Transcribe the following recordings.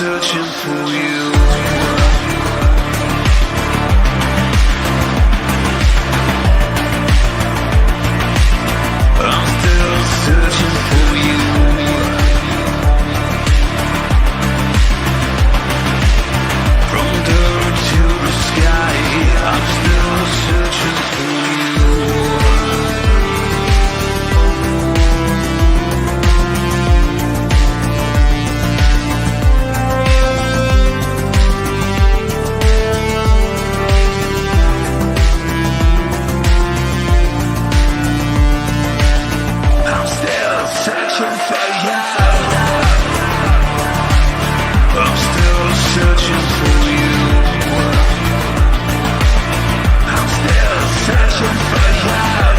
searching for you. I'm still searching for you. From dirt to the sky, I'm still searching for you. I'm still searching for you. I'm still searching for you. I'm still searching for you.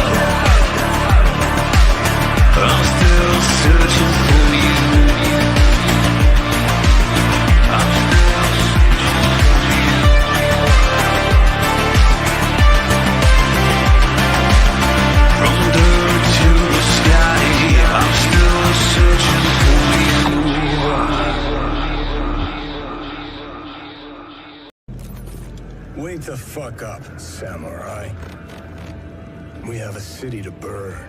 I'm still searching for you. I'm still from dirt to the sky. I'm still searching for you. Wake the fuck up, samurai. We have a city to burn.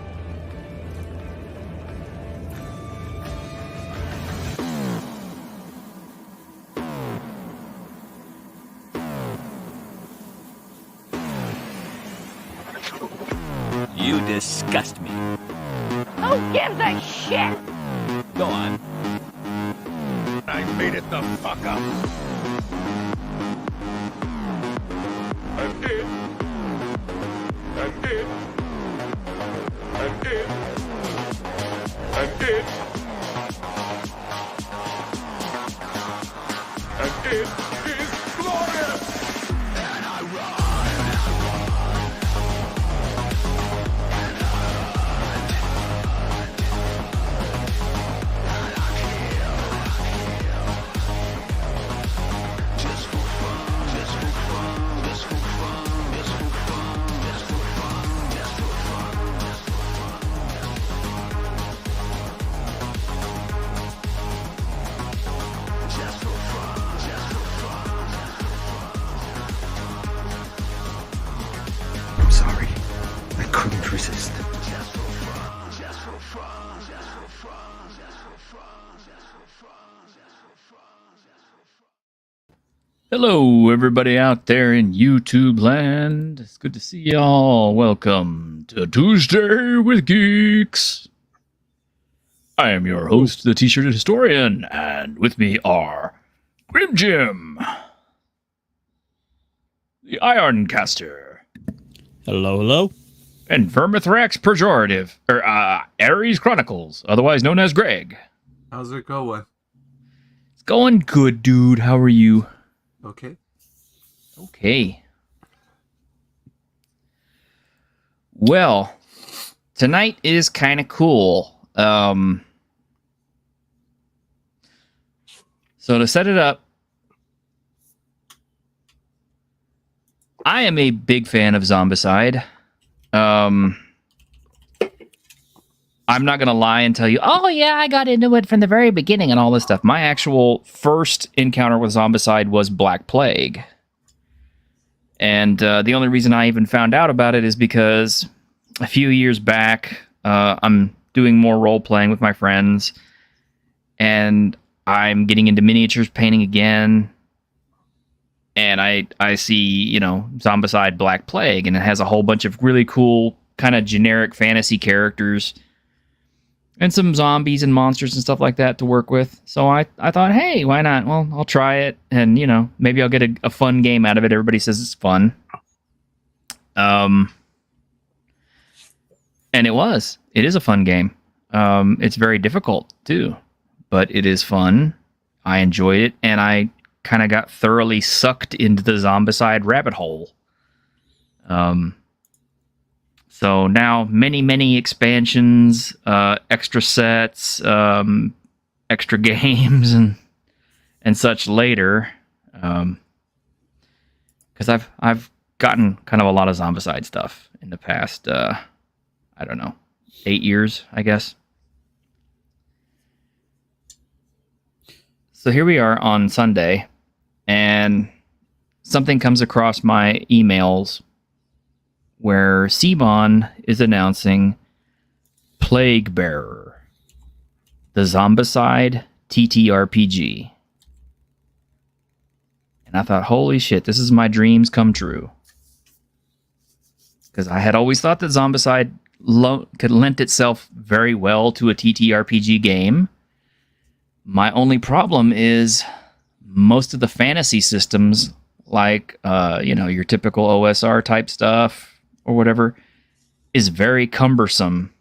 You disgust me. Who gives a shit? Go on. I made it the fuck up. I'm dead. I'm dead. I'm dead. I'm dead. I'm dead. It's glorious. And I run. Just for fun, just for fun, just for fun, just for fun, just for fun, just for fun, just for fun. Just for fun, just for fun, I'm sorry. I couldn't resist. just for fun, just for fun, just for fun, just for fun, just for fun, just for fun, just for fun. Hello, everybody out there in YouTube land. It's good to see y'all. Welcome to Tuesday with Geeks. I am your host, the T-shirt historian, and with me are Grim Jim, the Ironcaster, Hello, hello. and Vermithrax Pejorative, or Ares Chronicles, otherwise known as Greg. How's it going? It's going good, dude. How are you? Okay. Okay. Well, tonight is kind of cool. So to set it up, I am a big fan of Zombicide. I'm not going to lie and tell you, oh yeah, I got into it from the very beginning and all this stuff. My actual first encounter with Zombicide was Black Plague. And the only reason I even found out about it is because a few years back, I'm doing more role-playing with my friends, and I'm getting into miniatures painting again, and I see, you know, Zombicide Black Plague, and it has a whole bunch of really cool kind of generic fantasy characters and some zombies and monsters and stuff like that to work with. So I thought, hey, why not? Well, I'll try it, and, you know, maybe I'll get a fun game out of it. Everybody says it's fun. And it was. It is a fun game. It's very difficult, too, but it is fun. I enjoyed it, and I kind of got thoroughly sucked into the Zombicide rabbit hole. So now many expansions, extra sets, extra games, and such later. Because I've gotten kind of a lot of Zombicide stuff in the past. I don't know, 8 years, I guess. So here we are on Sunday, and something comes across my emails where Cbon is announcing Plague Bearer, the Zombicide TTRPG. And I thought, holy shit, this is my dreams come true. Because I had always thought that Zombicide could lend itself very well to a TTRPG game. My only problem is most of the fantasy systems, like your typical OSR type stuff or whatever, is very cumbersome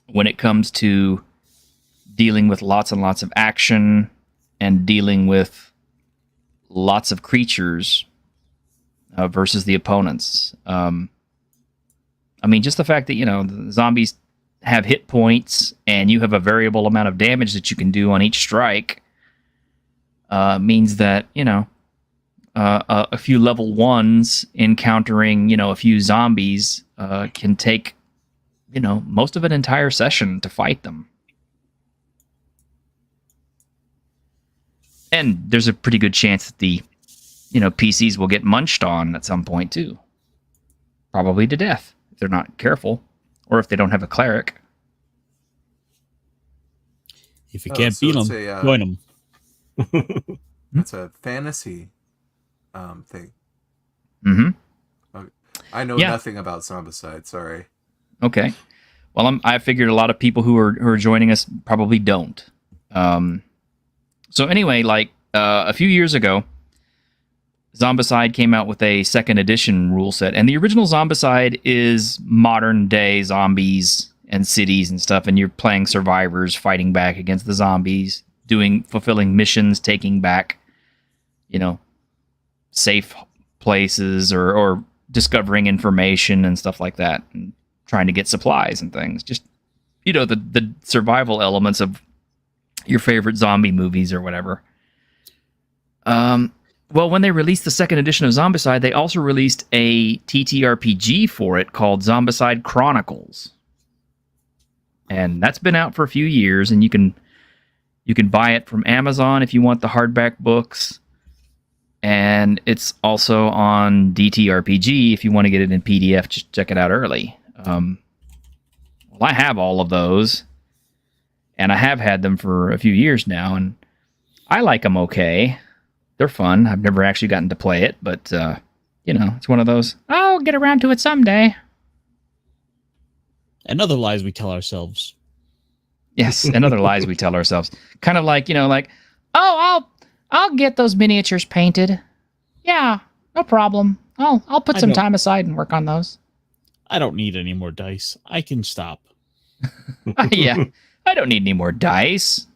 when it comes to dealing with lots and lots of action and dealing with lots of creatures versus the opponents. Just the fact that, the zombies have hit points and you have a variable amount of damage that you can do on each strike means that, a few level 1s encountering, a few zombies can take, most of an entire session to fight them. And there's a pretty good chance that the, PCs will get munched on at some point too. Probably to death if they're not careful, or if they don't have a cleric. If you can't beat them, join them. That's a fantasy thing. Mm-hmm. Okay. I know nothing about Zombicide. Sorry. Okay. Well, I figured a lot of people who are joining us probably don't. So anyway, a few years ago, Zombicide came out with a 2nd edition rule set, and the original Zombicide is modern day zombies and cities and stuff, and you're playing survivors fighting back against the zombies, fulfilling missions, taking back, safe places or discovering information and stuff like that, and trying to get supplies and things. Just, the survival elements of your favorite zombie movies or whatever. Well, when they released the 2nd edition of Zombicide, they also released a TTRPG for it called Zombicide Chronicles. And that's been out for a few years, and you can buy it from Amazon if you want the hardback books. And it's also on DTRPG if you want to get it in PDF, just check it out early. Well, I have all of those, and I have had them for a few years now, and I like them okay. They're fun. I've never actually gotten to play it, but, it's one of those, I'll get around to it someday. And other lies we tell ourselves. Yes, and other lies we tell ourselves. Kind of like, oh, I'll get those miniatures painted. Yeah, no problem. I'll put some time aside and work on those. I don't need any more dice. I can stop. Yeah, I don't need any more dice.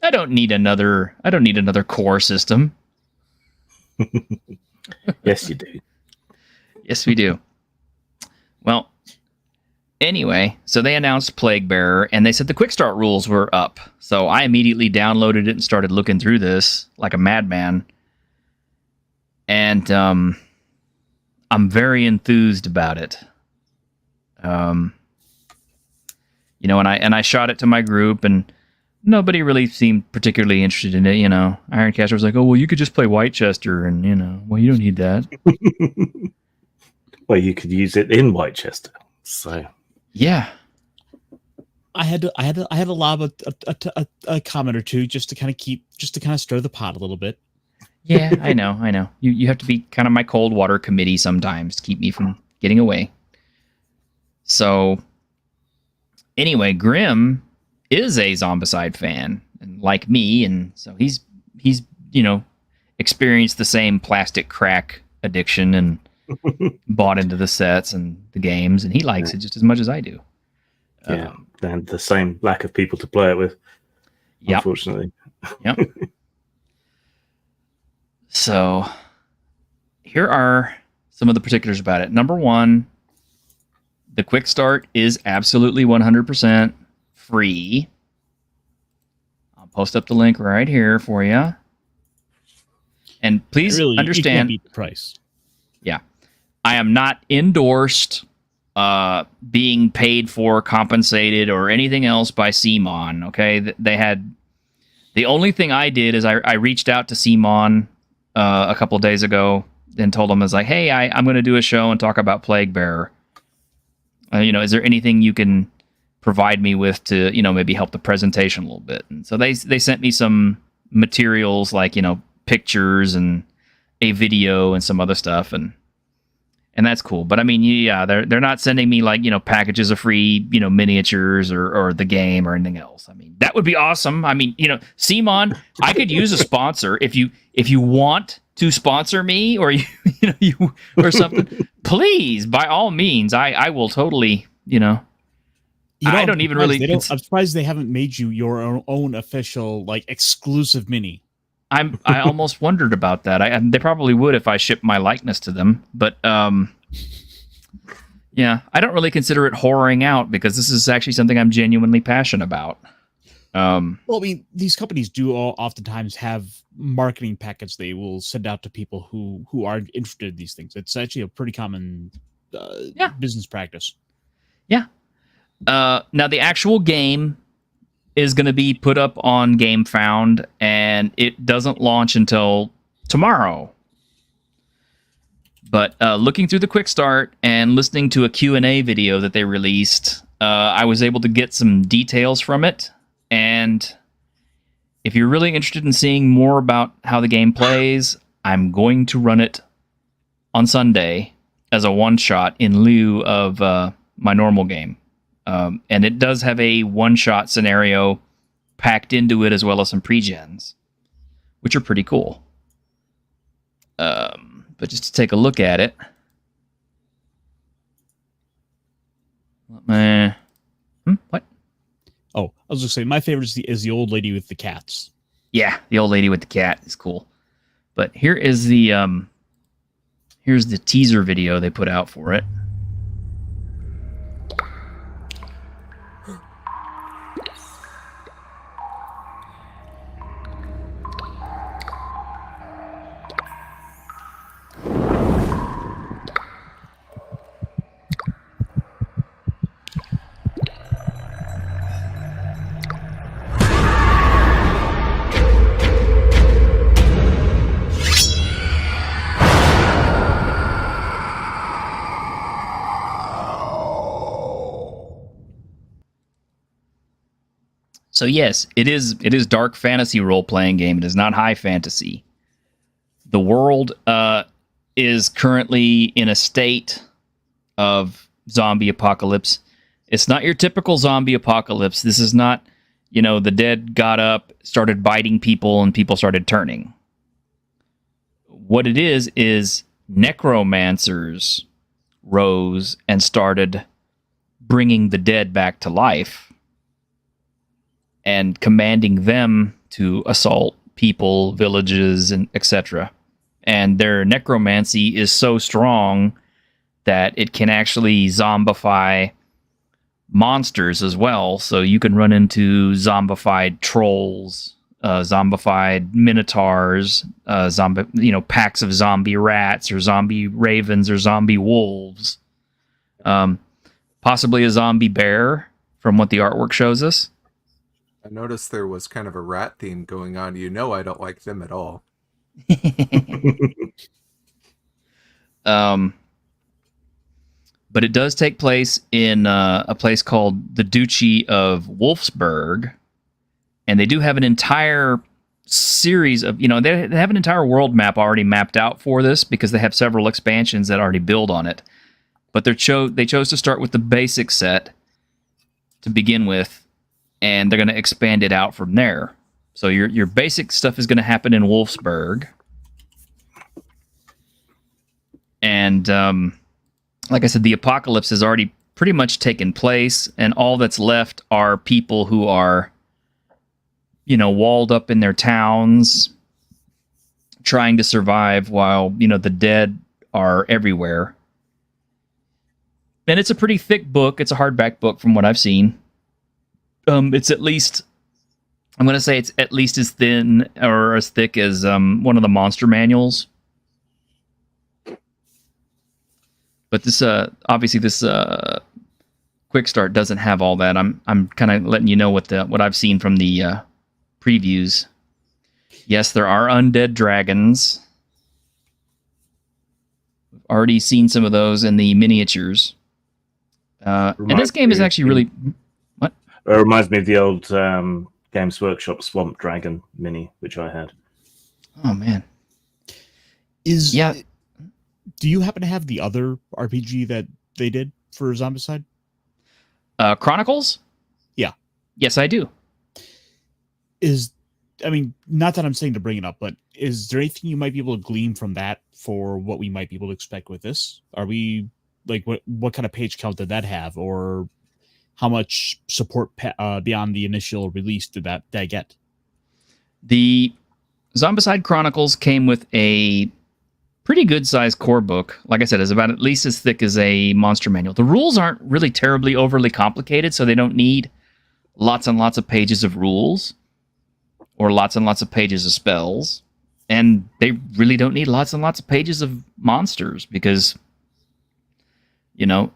I don't need another core system. Yes, you do. Yes, we do. Well, anyway, so they announced Plague Bearer, and they said the quick start rules were up. So I immediately downloaded it and started looking through this like a madman. And I'm very enthused about it. And I shot it to my group, and nobody really seemed particularly interested in it, Ironcasher was like, oh, well, you could just play Whitechester, and, well, you don't need that. Well, you could use it in Whitechester, so... Yeah. I had to lob a comment or two just to kind of stir the pot a little bit. Yeah, I know. You have to be kind of my cold water committee sometimes to keep me from getting away. So, anyway, Grim is a Zombicide fan, and like me, and so he's experienced the same plastic crack addiction and bought into the sets and the games, and he likes it just as much as I do. Yeah, and the same lack of people to play it with, unfortunately. Yep. So, here are some of the particulars about it. Number one, the quick start is absolutely 100% free. I'll post up the link right here for you. And please understand, you can't beat the price. Yeah. I am not endorsed, being paid for, compensated, or anything else by CMON. Okay, they The only thing I did is I reached out to Simon a couple of days ago and told him, I was like, hey, I'm going to do a show and talk about Plague Bearer. Is there anything you can provide me with to, maybe help the presentation a little bit? And so they sent me some materials like, pictures and a video and some other stuff. And that's cool. But I mean, yeah, they're not sending me like, packages of free, miniatures or the game or anything else. I mean, that would be awesome. I mean, Simon, I could use a sponsor if you want to sponsor me or you or something. Please, by all means, I will totally, I don't even really. I'm surprised they haven't made you your own official like exclusive mini. I almost wondered about that. They probably would if I shipped my likeness to them, but yeah, I don't really consider it whoring out because this is actually something I'm genuinely passionate about. Well, I mean, these companies do oftentimes have marketing packets they will send out to people who are interested in these things. It's actually a pretty common business practice. Yeah. Now the actual game is going to be put up on GameFound, and it doesn't launch until tomorrow. But looking through the quick start and listening to a Q&A video that they released, I was able to get some details from it. And if you're really interested in seeing more about how the game plays, I'm going to run it on Sunday as a one-shot in lieu of my normal game. And it does have a one-shot scenario packed into it as well as some pre-gens, which are pretty cool. But just to take a look at it. What? Oh, I was going to say, my favorite is the old lady with the cats. Yeah, the old lady with the cat is cool. But here is the here's the teaser video they put out for it. So yes, it is dark fantasy role-playing game. It is not high fantasy. The world is currently in a state of zombie apocalypse. It's not your typical zombie apocalypse. This is not, the dead got up, started biting people, and people started turning. What it is necromancers rose and started bringing the dead back to life and commanding them to assault people, villages, and etc. And their necromancy is so strong that it can actually zombify monsters as well. So you can run into zombified trolls, zombified minotaurs, packs of zombie rats, or zombie ravens, or zombie wolves. Possibly a zombie bear, from what the artwork shows us. I noticed there was kind of a rat theme going on. I don't like them at all. But it does take place in a place called the Duchy of Wolfsburg, and they do have an entire series of, they have an entire world map already mapped out for this because they have several expansions that already build on it. But they chose to start with the basic set to begin with, and they're going to expand it out from there. So your basic stuff is going to happen in Wolfsburg. And like I said, the apocalypse has already pretty much taken place, and all that's left are people who are, walled up in their towns, trying to survive while, the dead are everywhere. And it's a pretty thick book. It's a hardback book from what I've seen. It's at least, I'm going to say it's at least as thin or as thick as one of the monster manuals. But this, obviously, this quick start doesn't have all that. I'm kind of letting you know what I've seen from the previews. Yes, there are undead dragons. We've already seen some of those in the miniatures. And this game is actually really... What? It reminds me of the old Games Workshop Swamp Dragon mini, which I had. Oh, man. Do you happen to have the other RPG that they did for Zombicide? Chronicles? Yeah. Yes, I do. Not that I'm saying to bring it up, but is there anything you might be able to glean from that for what we might be able to expect with this? Are we what kind of page count did that have, or how much support beyond the initial release did that get? The Zombicide Chronicles came with a pretty good sized core book. Like I said, it's about at least as thick as a monster manual. The rules aren't really terribly overly complicated, so they don't need lots and lots of pages of rules or lots and lots of pages of spells. And they really don't need lots and lots of pages of monsters because,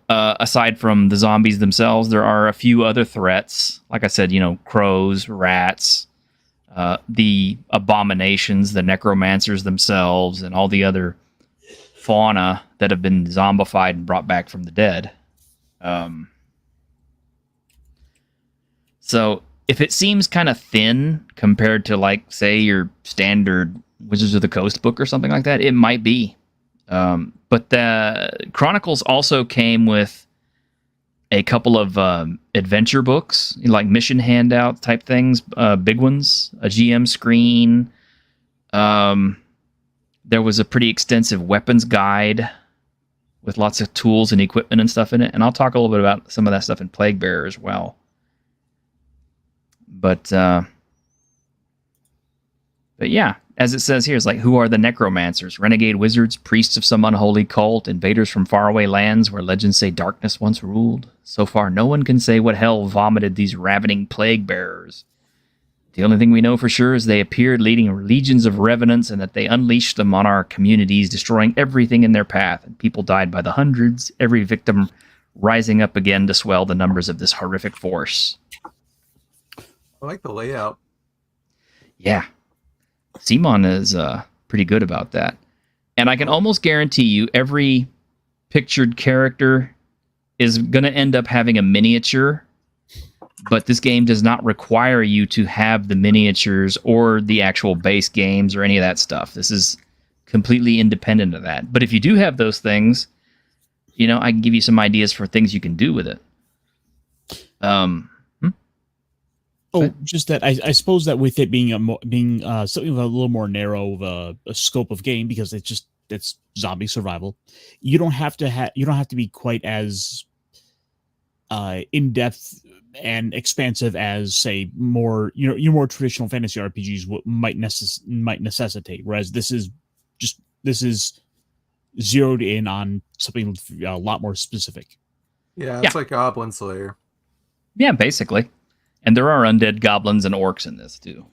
aside from the zombies themselves, there are a few other threats. Like I said, crows, rats, the abominations, the necromancers themselves, and all the other fauna that have been zombified and brought back from the dead. So if it seems kind of thin compared to, say, your standard Wizards of the Coast book or something like that, it might be. But the Chronicles also came with a couple of adventure books, like mission handout type things, big ones, a GM screen. There was a pretty extensive weapons guide with lots of tools and equipment and stuff in it. And I'll talk a little bit about some of that stuff in Plague Bearer as well. But yeah, as it says here, it's like, who are the necromancers? Renegade wizards, priests of some unholy cult, invaders from faraway lands where legends say darkness once ruled. So far, no one can say what hell vomited these ravening plague bearers. The only thing we know for sure is they appeared leading legions of revenants and that they unleashed them on our communities, destroying everything in their path. And people died by the hundreds, every victim rising up again to swell the numbers of this horrific force. I like the layout. Yeah. Simon is pretty good about that. And I can almost guarantee you every pictured character is going to end up having a miniature, but this game does not require you to have the miniatures or the actual base games or any of that stuff. This is completely independent of that. But if you do have those things, I can give you some ideas for things you can do with it. Just that I suppose that with it being something of a little more narrow of a scope of game, because it's zombie survival, you don't have to be quite as in depth and expansive as, say, your more traditional fantasy RPGs might necessitate. Whereas this is zeroed in on something a lot more specific. Yeah, it's like Goblin Slayer. Yeah, basically. And there are undead goblins and orcs in this, too.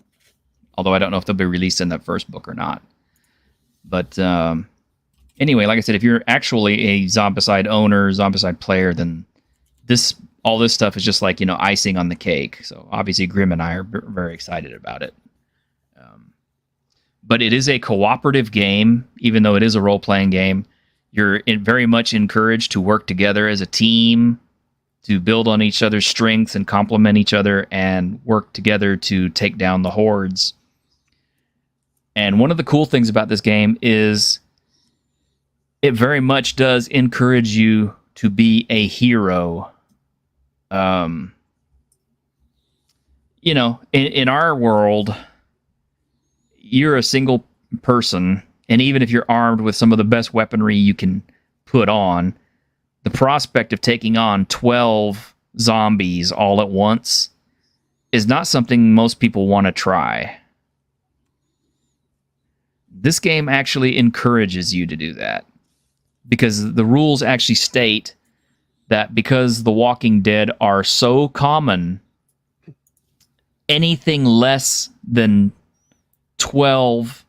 Although I don't know if they'll be released in that first book or not. But anyway, like I said, if you're actually a Zombicide owner, Zombicide player, then all this stuff is just like, icing on the cake. So obviously Grim and I are very excited about it. But it is a cooperative game, even though it is a role-playing game. You're very much encouraged to work together as a team, to build on each other's strengths and complement each other and work together to take down the hordes. And one of the cool things about this game is it very much does encourage you to be a hero. In our world, you're a single person, and even if you're armed with some of the best weaponry you can put on, the prospect of taking on 12 zombies all at once is not something most people want to try. This game actually encourages you to do that, because the rules actually state that because the Walking Dead are so common, anything less than 12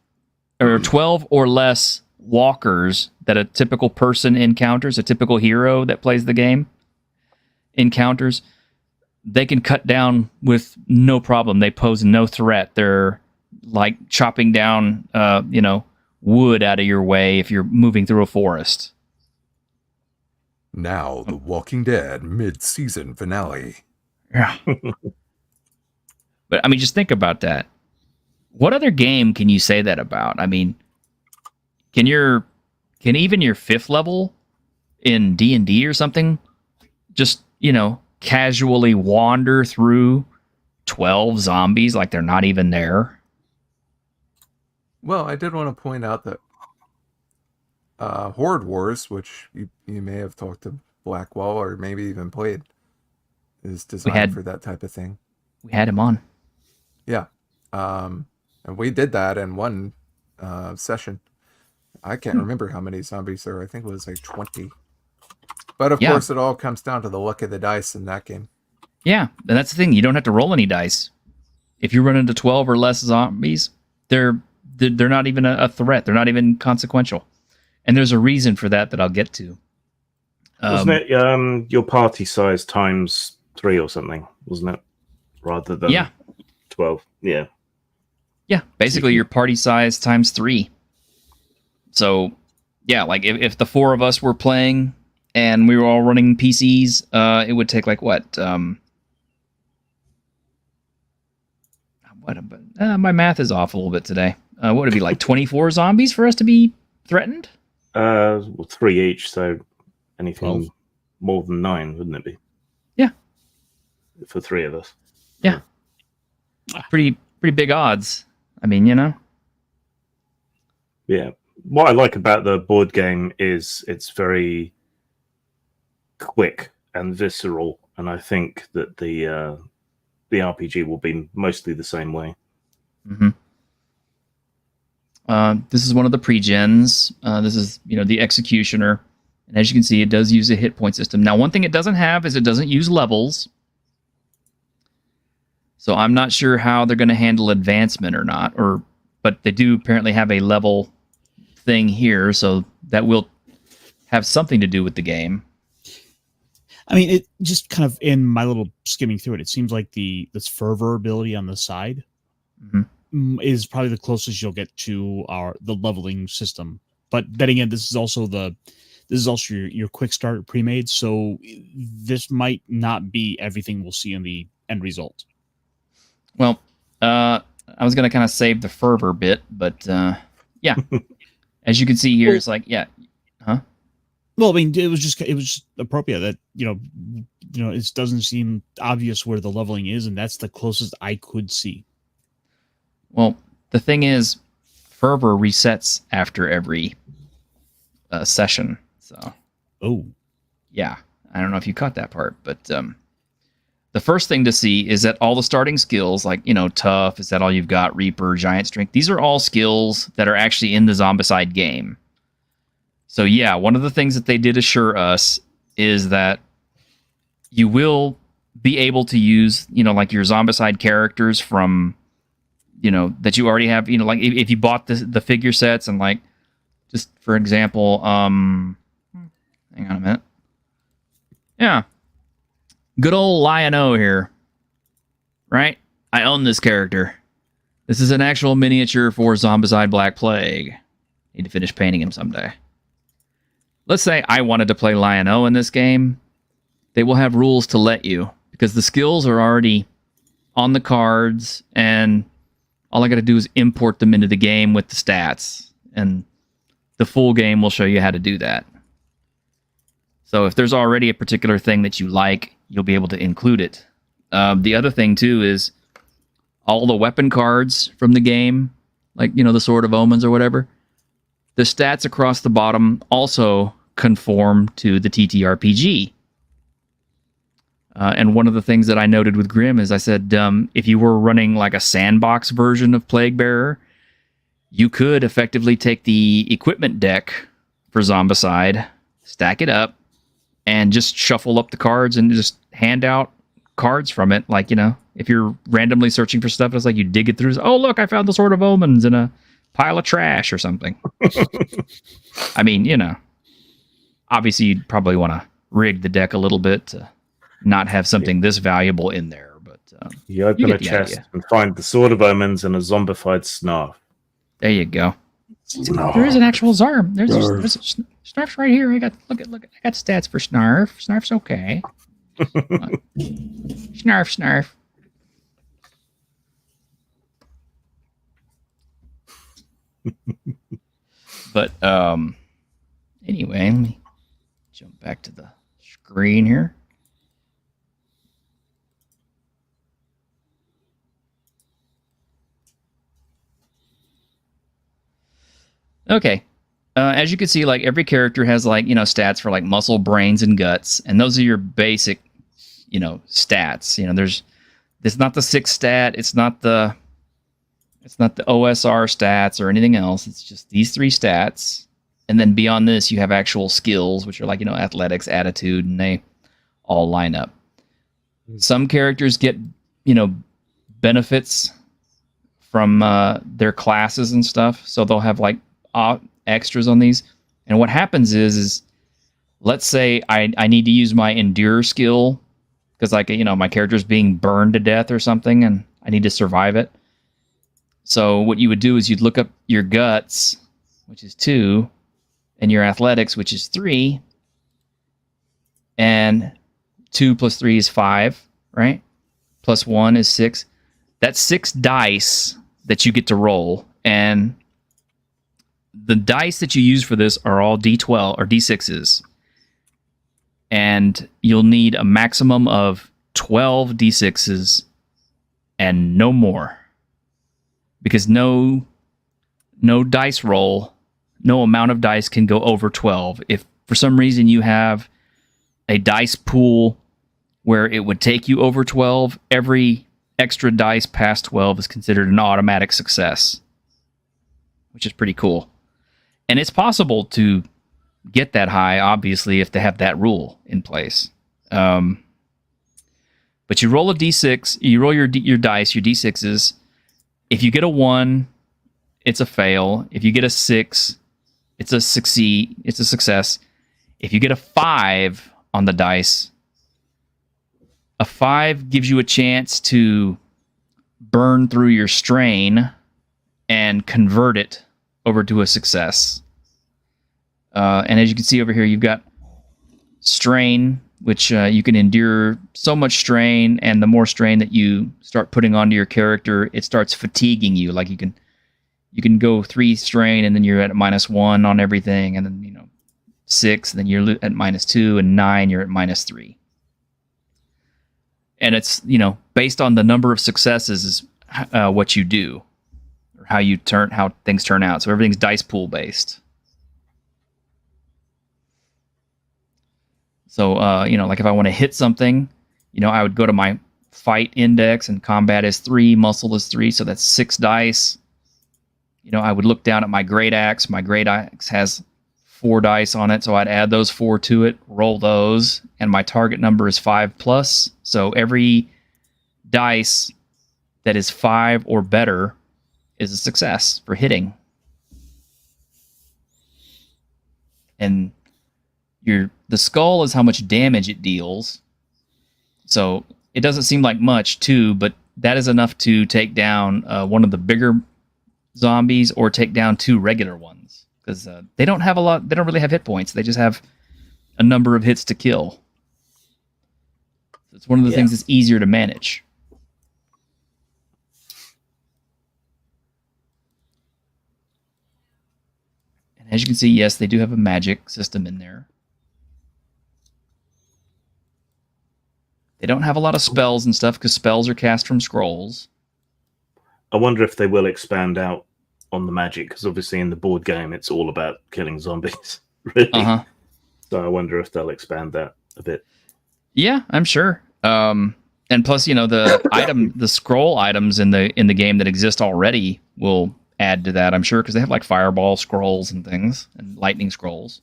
or less walkers that a typical person encounters, a typical hero that plays the game encounters, they can cut down with no problem. They pose no threat. They're like chopping down, wood out of your way if you're moving through a forest. Now, The Walking Dead mid-season finale. Yeah. But I mean, just think about that. What other game can you say that about? I mean, can even your 5th level in D&D or something just, casually wander through 12 zombies like they're not even there? Well, I did want to point out that Horde Wars, which you may have talked to Blackwall or maybe even played, is designed for that type of thing. We had him on. Yeah. And we did that in one session. I can't remember how many zombies there were. I think it was like 20. But of course, it all comes down to the luck of the dice in that game. Yeah, and that's the thing. You don't have to roll any dice. If you run into 12 or less zombies, they're not even a threat. They're not even consequential. And there's a reason for that I'll get to. Wasn't it your party size times 3 or something, wasn't it? Rather than 12. Yeah. Yeah, basically your party size times 3. So, yeah, like if the 4 of us were playing and we were all running PCs, it would take like what? My math is off a little bit today. What would it be, like 24 zombies for us to be threatened? 3 each, so anything 12. more than 9, wouldn't it be? Yeah. For 3 of us. Yeah. Pretty big odds. I mean, Yeah. What I like about the board game is it's very quick and visceral, and I think that the RPG will be mostly the same way. Mm-hmm. This is one of the pre-gens. This is, the Executioner. And as you can see, it does use a hit point system. Now, one thing it doesn't have is it doesn't use levels. So I'm not sure how they're going to handle advancement or not. But they do apparently have a level thing here, so that will have something to do with the game. I mean, it just kind of, in my little skimming through it, it seems like this fervor ability on the side is probably the closest you'll get to the leveling system. But then again, this is also your quick start pre-made, so this might not be everything we'll see in the end result. Well, I was going to kind of save the fervor bit, but yeah. As you can see here, it's like, huh? Well, I mean, it was just appropriate that, it doesn't seem obvious where the leveling is, and that's the closest I could see. Well, the thing is, fervor resets after every session. So, yeah, I don't know if you caught that part, but the first thing to see is that all the starting skills, like, tough, is that all you've got? Reaper, giant strength, these are all skills that are actually in the Zombicide game. So yeah, one of the things that they did assure us is that you will be able to use, like your Zombicide characters from, that you already have, like if you bought the figure sets and like, just for example, hang on a minute. Yeah. Good old Lion-O here. Right? I own this character. This is an actual miniature for Zombicide Black Plague. Need to finish painting him someday. Let's say I wanted to play Lion-O in this game. They will have rules to let you, because the skills are already on the cards, and all I got to do is import them into the game with the stats, and the full game will show you how to do that. So if there's already a particular thing that you like, you'll be able to include it. The other thing, too, is all the weapon cards from the game, like, the Sword of Omens or whatever, the stats across the bottom also conform to the TTRPG. And one of the things that I noted with Grim is I said, if you were running like a sandbox version of Plaguebearer, you could effectively take the equipment deck for Zombicide, stack it up, and just shuffle up the cards and just hand out cards from it. Like, if you're randomly searching for stuff, it's like you dig it through. Oh, look, I found the Sword of Omens in a pile of trash or something. I mean, obviously you'd probably want to rig the deck a little bit to not have something this valuable in there. But You open get a the chest idea. and find the Sword of Omens and a zombified Snarf. There you go. There is an actual Zarm. There's a Snarf's right here. I got look. I got stats for Snarf. Snarf's okay. Snarf. But anyway, let me jump back to the screen here. Okay. As you can see, like every character has like, stats for like muscle, brains, and guts. And those are your basic, stats. It's not the 6 stat. It's not the OSR stats or anything else. It's just these 3 stats. And then beyond this, you have actual skills, which are like, athletics, attitude, and they all line up. Some characters get, benefits from their classes and stuff. So they'll have like extras on these. And what happens is let's say I need to use my endure skill because like, my character's being burned to death or something and I need to survive it. So what you would do is you'd look up your guts, which is 2, and your athletics, which is 3. And 2 plus 3 is 5, right? Plus 1 is 6. That's 6 dice that you get to roll. And the dice that you use for this are all D12 or D6s. And you'll need a maximum of 12 D6s and no more. Because no dice roll, no amount of dice can go over 12. If for some reason you have a dice pool where it would take you over 12, every extra dice past 12 is considered an automatic success, which is pretty cool. And it's possible to get that high, obviously, if they have that rule in place. But you roll a d6, you roll your dice, your d6s. If you get a 1, it's a fail. If you get a 6, it's a success. If you get a 5 on the dice, a 5 gives you a chance to burn through your strain and convert it over to a success. And as you can see over here, you've got strain, which you can endure so much strain, and the more strain that you start putting onto your character, it starts fatiguing you. Like you can go 3 strain, and then you're at -1 on everything, and then 6, and then you're at -2, and 9, you're at -3. And it's based on the number of successes is what you do, or how things turn out. So everything's dice pool based. So, like if I want to hit something, I would go to my fight index, and combat is 3, muscle is 3, so that's 6 dice. I would look down at my great axe. My great axe has 4 dice on it, so I'd add those 4 to it, roll those, and my target number is 5+. So every dice that is 5 or better is a success for hitting. And the skull is how much damage it deals. So it doesn't seem like much, too, but that is enough to take down one of the bigger zombies or take down 2 regular ones. Because they don't really have hit points. They just have a number of hits to kill. So it's one of the things that's easier to manage. And as you can see, yes, they do have a magic system in there. They don't have a lot of spells and stuff because spells are cast from scrolls. I wonder if they will expand out on the magic, because obviously in the board game it's all about killing zombies, really. So I wonder if they'll expand that a bit. Yeah, I'm sure. And plus, the scroll items in the game that exist already will add to that, I'm sure, because they have like fireball scrolls and things, and lightning scrolls.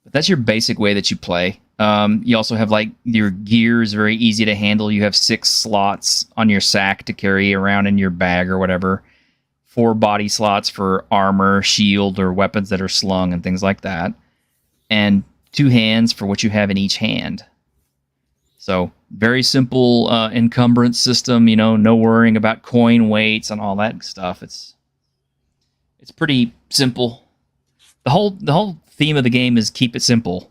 But that's your basic way that you play. You also have like your gear is very easy to handle. You have 6 slots on your sack to carry around in your bag or whatever. 4 body slots for armor, shield, or weapons that are slung and things like that. And 2 hands for what you have in each hand. So very simple encumbrance system. No worrying about coin weights and all that stuff. It's pretty simple. The whole theme of the game is keep it simple.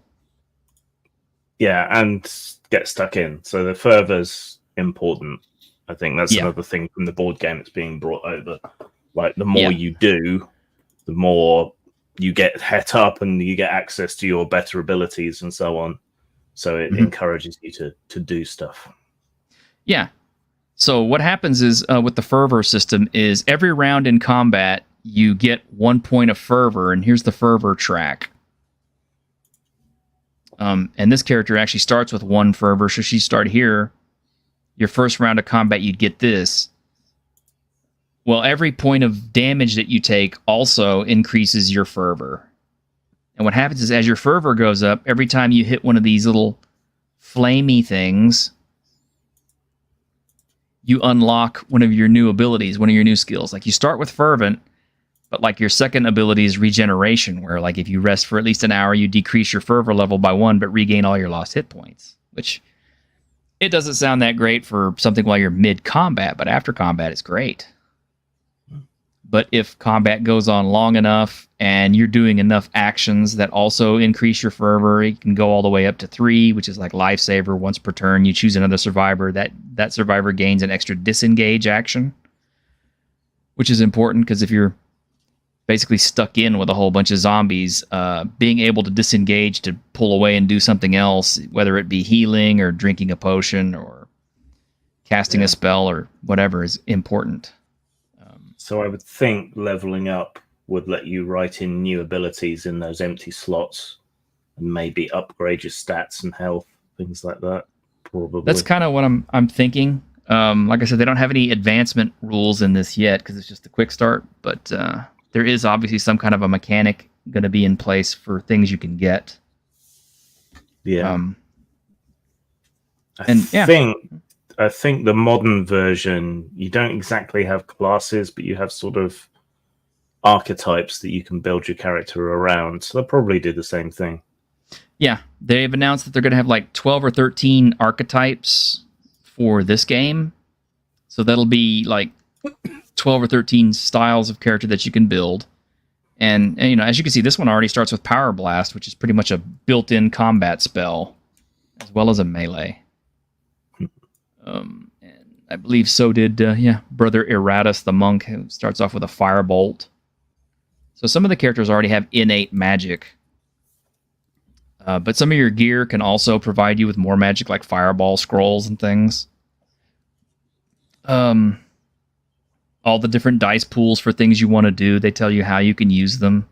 Yeah, and get stuck in. So the fervor's important. I think that's another thing from the board game that's being brought over. Like, the more you do, the more you get het up and you get access to your better abilities and so on. So it encourages you to do stuff. Yeah. So what happens is with the fervor system is every round in combat, you get 1 point of fervor, and here's the fervor track. And this character actually starts with 1 fervor, so she start here. Your first round of combat, you'd get this. Well, every point of damage that you take also increases your fervor. And what happens is as your fervor goes up, every time you hit one of these little flamey things, you unlock one of your new abilities, one of your new skills. Like, you start with fervent, but like your second ability is regeneration, where like if you rest for at least an hour, you decrease your fervor level by 1, but regain all your lost hit points, which it doesn't sound that great for something while you're mid-combat, but after combat, it's great. But if combat goes on long enough and you're doing enough actions that also increase your fervor, it can go all the way up to 3, which is like lifesaver. Once per turn, you choose another survivor. That survivor gains an extra disengage action, which is important because if you're basically stuck in with a whole bunch of zombies, being able to disengage to pull away and do something else, whether it be healing or drinking a potion or casting a spell or whatever, is important. So I would think leveling up would let you write in new abilities in those empty slots and maybe upgrade your stats and health, things like that. Probably. That's kind of what I'm thinking. Like I said, they don't have any advancement rules in this yet because it's just a quick start, but there is obviously some kind of a mechanic going to be in place for things you can get. Yeah. I think the modern version, you don't exactly have classes, but you have sort of archetypes that you can build your character around. So they'll probably do the same thing. Yeah, they've announced that they're going to have like 12 or 13 archetypes for this game. So that'll be like 12 or 13 styles of character that you can build. And as you can see, this one already starts with Power Blast, which is pretty much a built-in combat spell, as well as a melee. And I believe so did, Brother Eratus the monk, who starts off with a firebolt. So some of the characters already have innate magic. But some of your gear can also provide you with more magic, like fireball scrolls and things. All the different dice pools for things you want to do, they tell you how you can use them.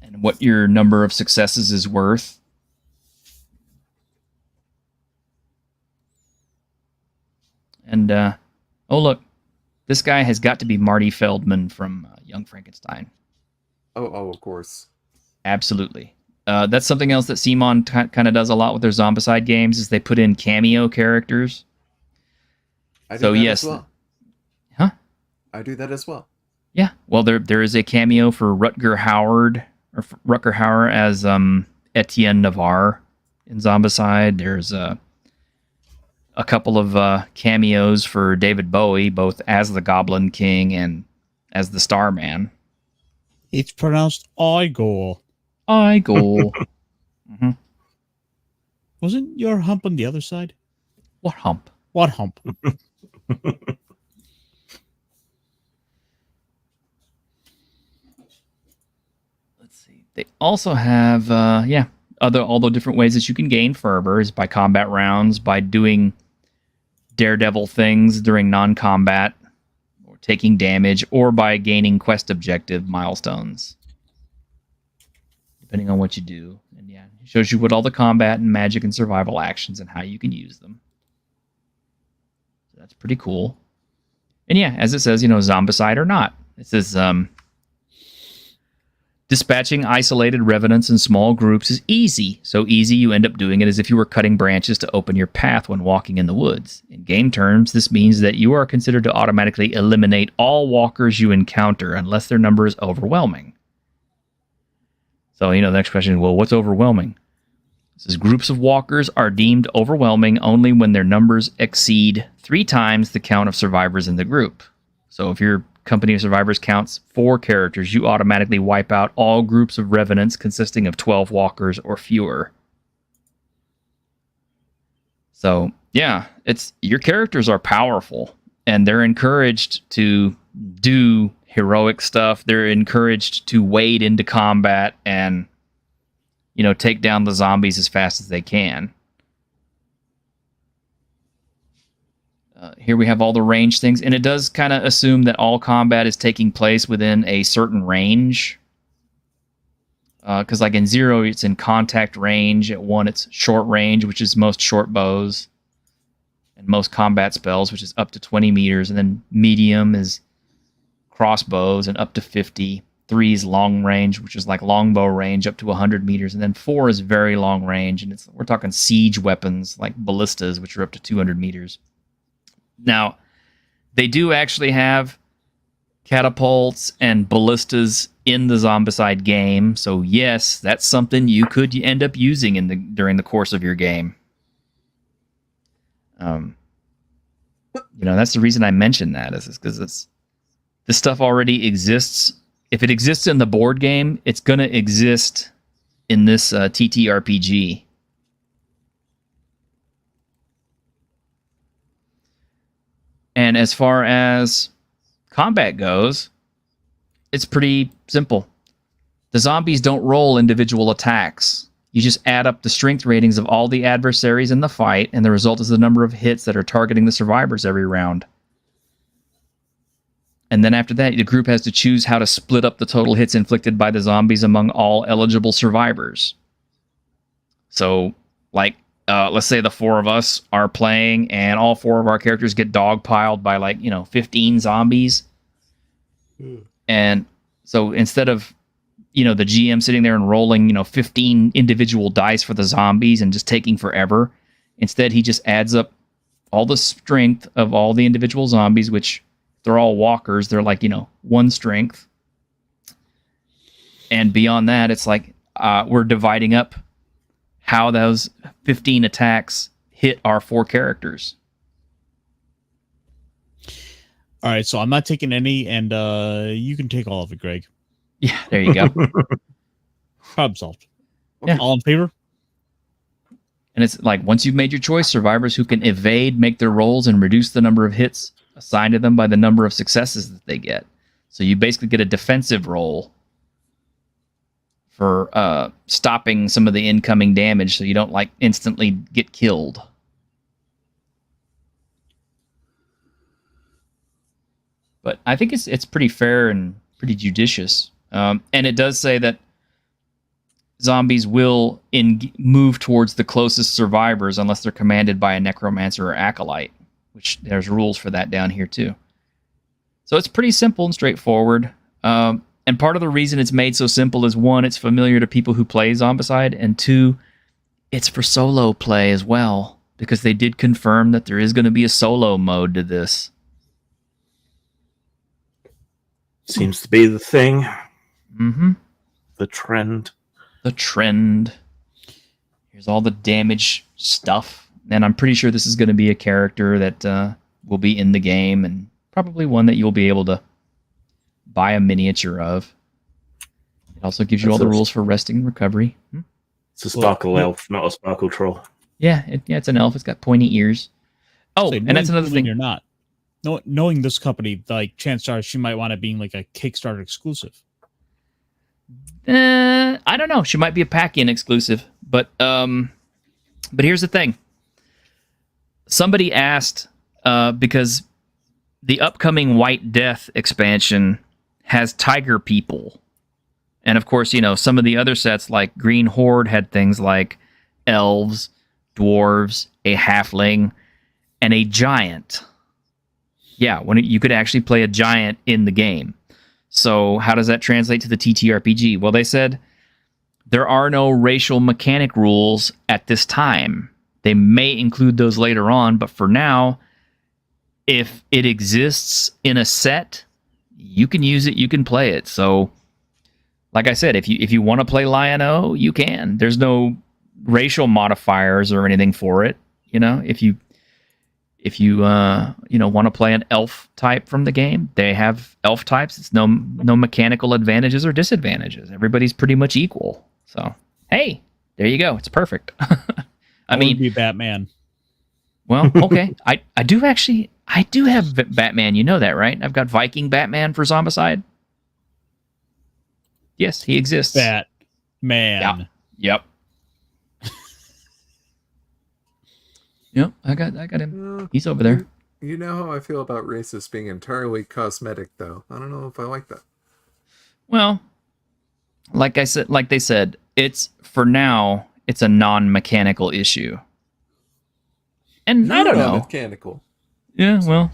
And what your number of successes is worth. And, oh, look, this guy has got to be Marty Feldman from Young Frankenstein. Oh, of course. Absolutely. That's something else that CMON kind of does a lot with their Zombicide games, is they put in cameo characters. I do that as well. Huh? I do that as well. Yeah. Well, there is a cameo for Rutger Hauer as Etienne Navarre in Zombicide. There's a couple of cameos for David Bowie, both as the Goblin King and as the Starman. It's pronounced Igor. Igor. Mm-hmm. Wasn't your hump on the other side? What hump? What hump? Let's see. They also have, all the different ways that you can gain fervor is by combat rounds, by doing daredevil things during non-combat, or taking damage, or by gaining quest objective milestones, depending on what you do. And it shows you what all the combat and magic and survival actions and how you can use them. So that's pretty cool. And as it says, zombicide or not, it says dispatching isolated revenants in small groups is easy. So easy you end up doing it as if you were cutting branches to open your path when walking in the woods. In game terms, this means that you are considered to automatically eliminate all walkers you encounter unless their number is overwhelming. So, the next question is, well, what's overwhelming? It says groups of walkers are deemed overwhelming only when their numbers exceed 3 times the count of survivors in the group. So if your company of survivors counts 4 characters, you automatically wipe out all groups of revenants consisting of 12 walkers or fewer. So, yeah, your characters are powerful, and they're encouraged to do heroic stuff. They're encouraged to wade into combat and, take down the zombies as fast as they can. Here we have all the range things, and it does kind of assume that all combat is taking place within a certain range. Because like in 0, it's in contact range. At 1, it's short range, which is most short bows and most combat spells, which is up to 20 meters. And then medium is crossbows and up to 50. 3 is long range, which is like longbow range, up to 100 meters. And then 4 is very long range, and we're talking siege weapons like ballistas, which are up to 200 meters. Now, they do actually have catapults and ballistas in the Zombicide game, so yes, that's something you could end up using during the course of your game. That's the reason I mentioned that, is because this stuff already exists. If it exists in the board game, it's going to exist in this TTRPG. And as far as combat goes, it's pretty simple. The zombies don't roll individual attacks. You just add up the strength ratings of all the adversaries in the fight, and the result is the number of hits that are targeting the survivors every round. And then after that, the group has to choose how to split up the total hits inflicted by the zombies among all eligible survivors. So, let's say the 4 of us are playing, and all 4 of our characters get dogpiled by 15 zombies. And so instead of, the GM sitting there and rolling, 15 individual dice for the zombies and just taking forever, instead he just adds up all the strength of all the individual zombies, which they're all walkers. They're 1 strength. And beyond that, it's we're dividing up how those 15 attacks hit our 4 characters. All right, so I'm not taking any, and you can take all of it, Greg. Yeah, there you go. Problem solved. Yeah. All in favor? And it's once you've made your choice, survivors who can evade make their rolls and reduce the number of hits assigned to them by the number of successes that they get. So you basically get a defensive roll for stopping some of the incoming damage, so you don't instantly get killed. But I think it's pretty fair and pretty judicious. And it does say that zombies will move towards the closest survivors unless they're commanded by a necromancer or acolyte, which there's rules for that down here too. So it's pretty simple and straightforward. And part of the reason it's made so simple is, 1, it's familiar to people who play Zombicide, and 2, it's for solo play as well, because they did confirm that there is going to be a solo mode to this. Seems to be the thing. Mm-hmm. The trend. The trend. Here's all the damage stuff. And I'm pretty sure this is going to be a character that will be in the game, and probably one that you'll be able to buy a miniature of. It also gives you all the rules for resting and recovery. It's a sparkle elf, not a sparkle troll. Yeah, it's an elf. It's got pointy ears. Oh, and that's another thing. You're not. Knowing this company, chances are she might want it being a Kickstarter exclusive. I don't know. She might be a pack-in exclusive, but here's the thing. Somebody asked because the upcoming White Death expansion has tiger people, and of course, some of the other sets like Green Horde had things like elves, dwarves, a halfling, and a giant. Yeah, you could actually play a giant in the game. So how does that translate to the TTRPG? Well, they said there are no racial mechanic rules at this time. They may include those later on, but for now, if it exists in a set, you can use it, you can play it. So, like I said, if you want to play Lion-O, you can. There's no racial modifiers or anything for it. You know, if you want to play an elf type from the game, they have elf types. It's no mechanical advantages or disadvantages. Everybody's pretty much equal. So hey, there you go. It's perfect. I mean, be Batman. Well, okay. I do have Batman. You know that, right? I've got Viking Batman for Zombicide. Yes, he exists. Batman. Yeah. Yep. Yep. I got him. He's over there. You know how I feel about races being entirely cosmetic, though. I don't know if I like that. Well, like they said, it's for now. It's a non-mechanical issue. And I don't know. Mechanical. Yeah, well,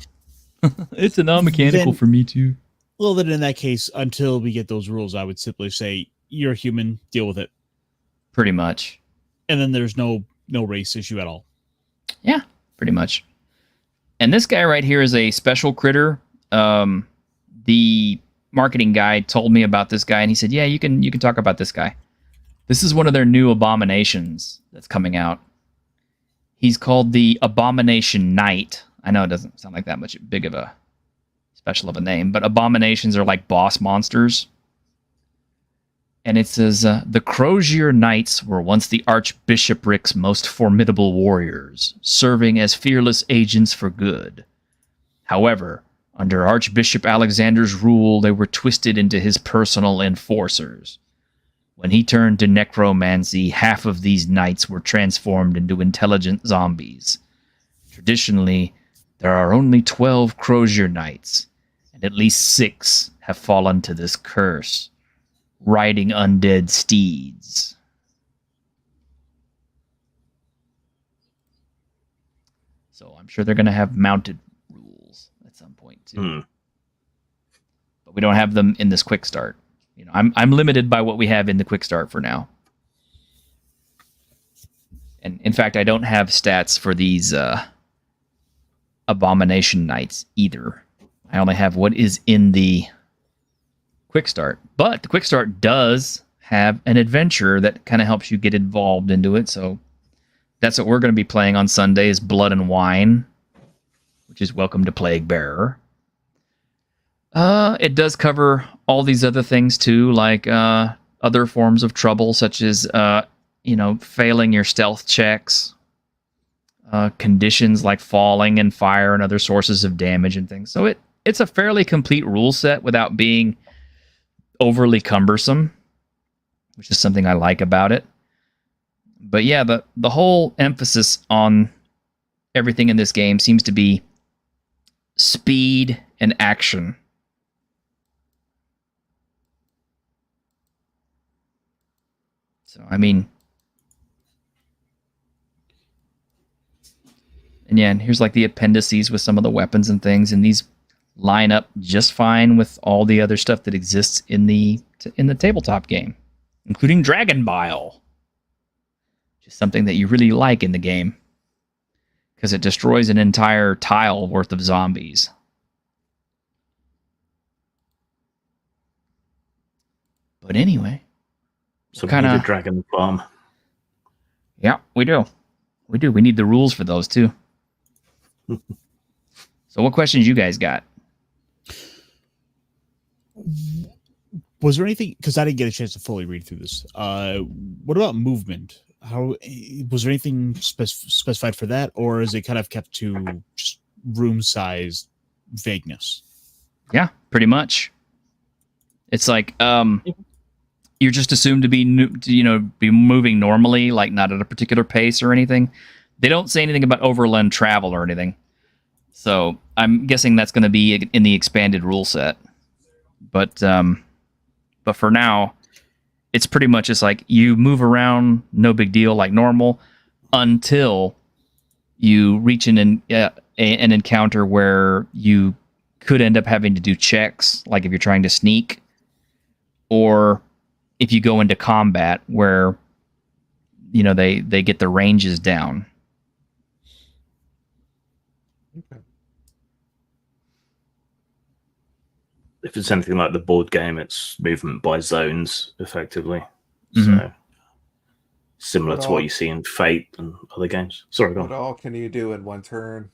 it's a non-mechanical for me too. Well, then in that case, until we get those rules, I would simply say you're a human, deal with it. Pretty much. And then there's no race issue at all. Yeah, pretty much. And this guy right here is a special critter. The marketing guy told me about this guy, and he said, "Yeah, you can talk about this guy. This is one of their new abominations that's coming out. He's called the Abomination Knight." I know it doesn't sound like that much big of a special of a name, but abominations are like boss monsters. And it says, the Crozier Knights were once the Archbishopric's most formidable warriors, serving as fearless agents for good. However, under Archbishop Alexander's rule, they were twisted into his personal enforcers. When he turned to necromancy, half of these knights were transformed into intelligent zombies. Traditionally, there are only 12 Crozier Knights, and at least 6 have fallen to this curse, riding undead steeds. So I'm sure they're going to have mounted rules at some point too. But we don't have them in this quick start. You know, I'm limited by what we have in the quick start for now. And in fact, I don't have stats for these Abomination Knights either. I only have what is in the quick start. But the quick start does have an adventure that kind of helps you get involved into it. So that's what we're going to be playing on Sunday is Blood and Wine, which is Welcome to Plague Bearer. It does cover all these other things too, like other forms of trouble, such as failing your stealth checks, conditions like falling and fire and other sources of damage and things. So it's a fairly complete rule set without being overly cumbersome, which is something I like about it. But yeah, the whole emphasis on everything in this game seems to be speed and action. So, I mean, and yeah, and here's like the appendices with some of the weapons and things, and these line up just fine with all the other stuff that exists in the tabletop game, including Dragon Bile, which is something that you really like in the game because it destroys an entire tile worth of zombies. But anyway, so we need a dragon farm. Yeah, we do. We do. We need the rules for those too. So what questions you guys got? Was there anything, because I didn't get a chance to fully read through this. What about movement? How was there anything specified for that, or is it kind of kept to just room size vagueness? Yeah, pretty much. It's like you're just assumed to be be moving normally, like not at a particular pace or anything. They don't say anything about overland travel or anything. So I'm guessing that's going to be in the expanded rule set. But for now, it's pretty much just like you move around, no big deal, like normal, until you reach an encounter where you could end up having to do checks, like if you're trying to sneak, or if you go into combat where they get the ranges down. Okay. If it's anything like the board game, it's movement by zones, effectively. Mm-hmm. So similar What to what all- you see in Fate and other games. Sorry, go What on. all can you do in one turn?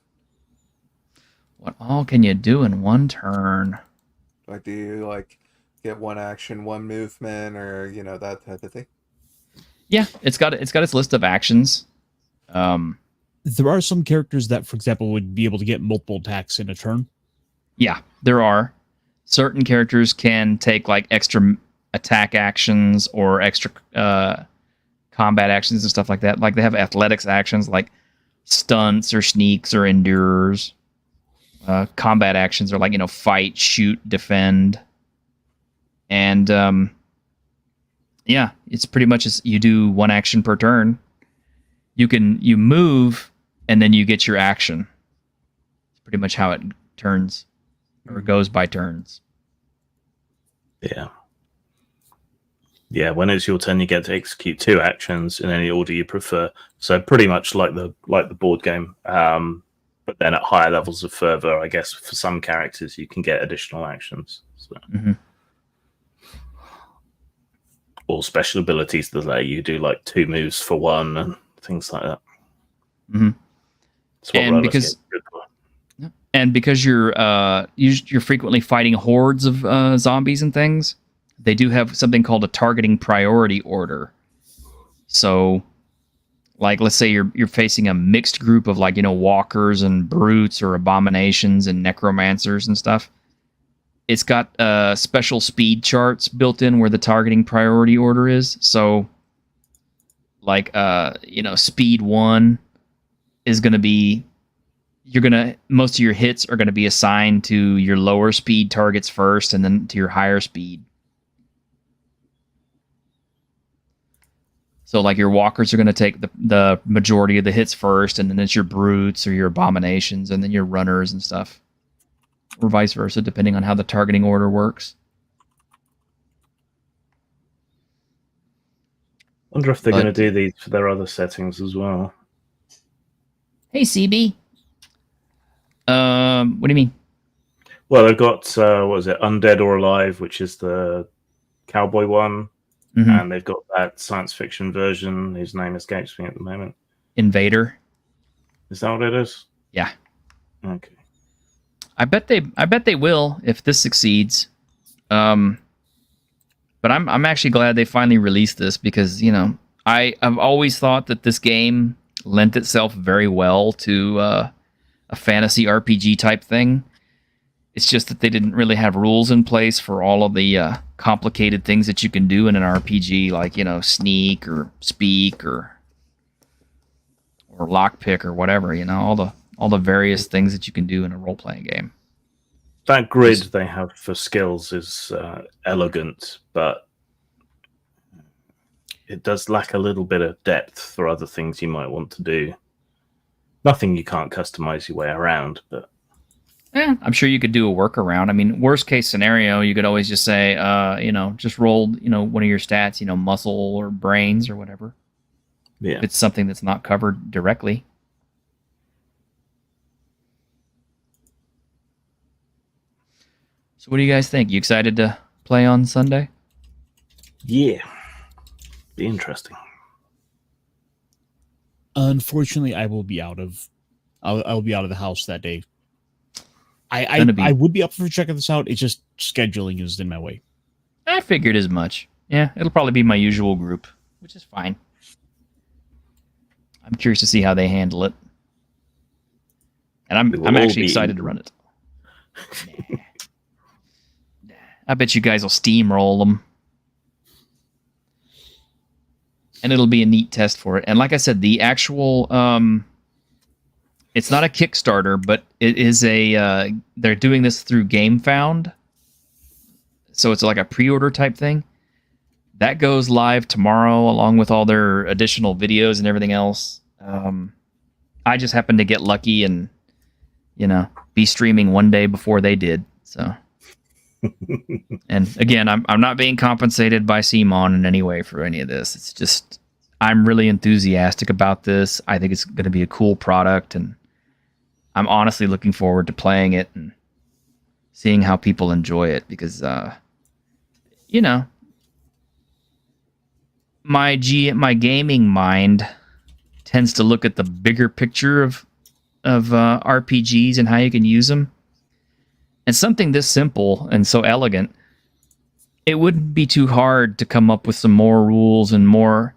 What all can you do in one turn? Like, do you like get one action, one movement, or that type of thing? Yeah, it's got its list of actions. There are some characters that, for example, would be able to get multiple attacks in a turn. Yeah, there are. Certain characters can take like extra attack actions or extra combat actions and stuff like that. Like they have athletics actions like stunts or sneaks or endurers. Combat actions are like, fight, shoot, defend. And yeah, it's pretty much as you do one action per turn. You move and then you get your action. It's pretty much how it turns or goes by turns. Yeah. Yeah, when it's your turn, you get to execute 2 actions in any order you prefer. So pretty much like the board game. But then at higher levels of fervor, I guess for some characters, you can get additional actions. So. Mm-hmm. Or special abilities that let you do like 2 moves for 1 and things like that. Mm-hmm. That's what rollers get good for. And because you're frequently fighting hordes of zombies and things, they do have something called a targeting priority order. So, like, let's say you're facing a mixed group of walkers and brutes or abominations and necromancers and stuff. It's got special speed charts built in where the targeting priority order is. So, speed 1 is going to be most of your hits are going to be assigned to your lower speed targets first and then to your higher speed. So like your walkers are going to take the majority of the hits first, and then it's your brutes or your abominations and then your runners and stuff. Or vice versa, depending on how the targeting order works. Wonder if they're going to do these for their other settings as well. Hey, CB. What do you mean? Well, they've got Undead or Alive, which is the cowboy one, and they've got that science fiction version whose name escapes me at the moment. Invader. Is that what it is? Yeah. Okay. I bet they will if this succeeds. But I'm actually glad they finally released this because I've always thought that this game lent itself very well to a fantasy RPG type thing. It's just that they didn't really have rules in place for all of the complicated things that you can do in an RPG, like sneak or speak or lockpick or whatever. All the various things that you can do in a role playing game. That grid they have for skills is elegant, but it does lack a little bit of depth for other things you might want to do. Nothing you can't customize your way around, but I'm sure you could do a workaround. I mean, worst case scenario, you could always just say, just roll, one of your stats, muscle or brains or whatever. Yeah, if it's something that's not covered directly. So, what do you guys think? You excited to play on Sunday? Yeah, be interesting. Unfortunately, I will be I'll be out of the house that day. I would be up for checking this out. It's just scheduling is in my way. I figured as much. Yeah, it'll probably be my usual group, which is fine. I'm curious to see how they handle it, and I'm actually excited to run it. I bet you guys will steamroll them. And it'll be a neat test for it. And like I said, the actual it's not a Kickstarter, but it is they're doing this through GameFound. So it's like a pre-order type thing. That goes live tomorrow along with all their additional videos and everything else. I just happened to get lucky and be streaming one day before they did. So and again, I'm not being compensated by CMON in any way for any of this. It's just I'm really enthusiastic about this. I think it's going to be a cool product, and I'm honestly looking forward to playing it and seeing how people enjoy it because, my gaming mind tends to look at the bigger picture of RPGs and how you can use them. And something this simple and so elegant, it wouldn't be too hard to come up with some more rules and more